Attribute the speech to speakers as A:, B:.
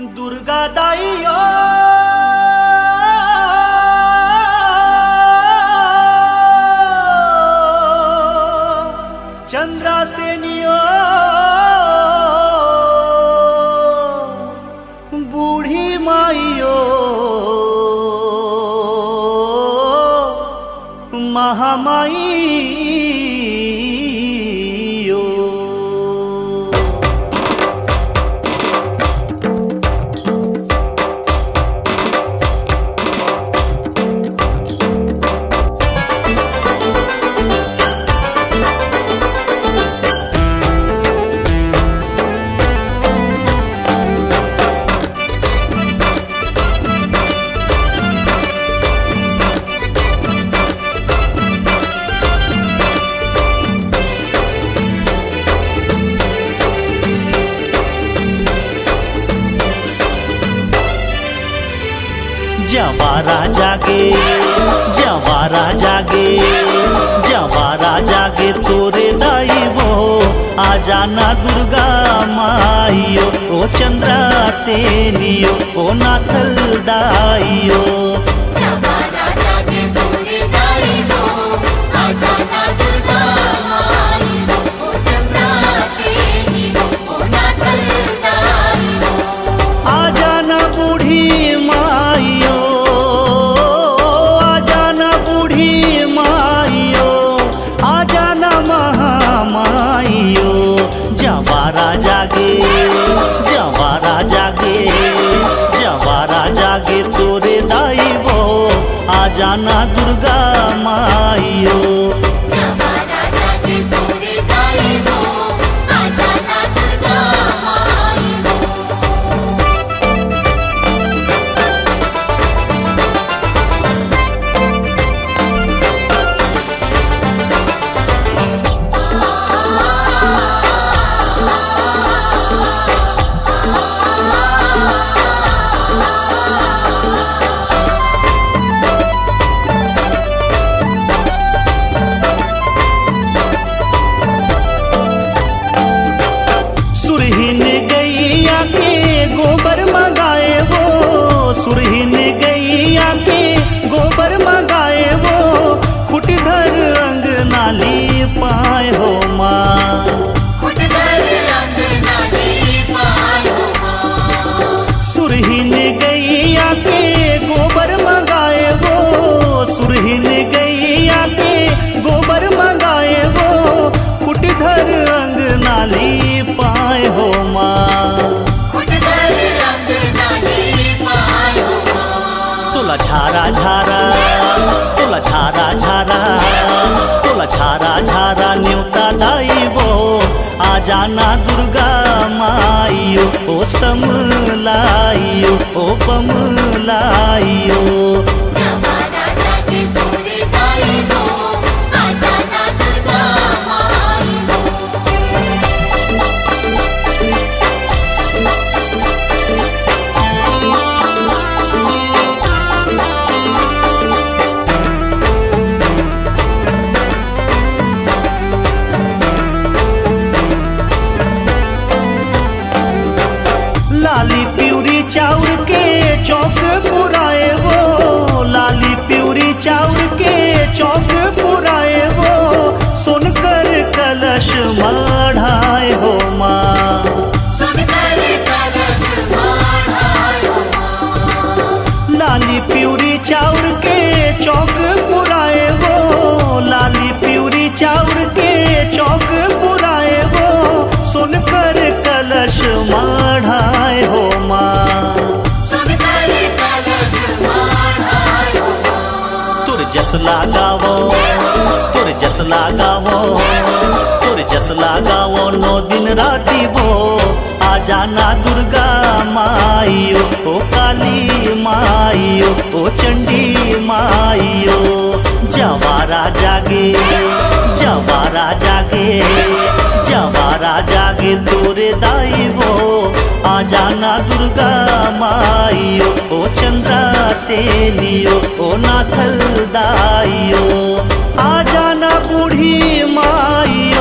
A: दुर्गा दाइयो चंद्रा सेनियो बूढ़ी माइयो महामाई जवारा जागे जवारा जागे जवारा जागे तोरे दाई वो आ जाना दुर्गा माइयो ओ चंद्रा सेनियो ओ नाथल दाइयो
B: जवारा जागे तोरे दाई वो आ जाना दुर्गा माइयो ओ चंद्रा सेनियो ओ नाथल दाइयो
A: आ जाना बूढ़ी माइयो आ जाना बूढ़ी माइयो आ जाना महामाइयो जवारा जागे जवारा जागे जवारा जागे तोरे दाई वो आ जाना दुर्गा माइयो
B: जवारा जागे तोरे दाई वो आ जाना दुर्गा माइयो
A: सुरहीन गैया के गोबर मंगाए वो सुरहीन गैया के गोबर मंगाए वो खुटधर अंग नाली पाए हो माँ
B: खुटधर रंग नाली पायो
A: सुरहीन गैया के गोबर मंगाए वो सुरहीन गैया के गोबर मंगाए वो खुटधर अंग नाली पाए हो माँ
B: खुटधर रंग नाली पायो
A: तोला झारा झारा तोला झारा झारा तोला झारा झारा न्योता दाई वो आ जाना दुर्गा माइयो ओ समलाइयो ओ बमलाइयो
B: जवारा जागे तोरे दाई वो आ जाना दुर्गा माइयो
A: लाली प्यूरी चाउर के चौक पुराए वो लाली प्यूरी चाउर के चौक पुराए वो सुनकर कलश मढ़ाए हो माँ
B: सुनकर कलश माढ़ायो
A: लाली प्यूरी चाउर के चौक पुराए वो लाली प्यूरी चाउर के चौक पुराए वो सुनकर कलश मढ़ाए हो माँ
B: सुनकर कलश माढ़ायो
A: तुर जस लगावो तुर जस लगावो तुर जस लगावो 9 दिन राती वो आ जाना दुर्गा माइयो ओ काली माइयो ओ चंडी माइयो जवारा जागे जवारा जागे जवारा जागे तोरे दाई वो आ जाना दुर्गा माइयो ओ चंद्रा सेनियो ओ नाथल दाइयो आ जाना बूढ़ी माई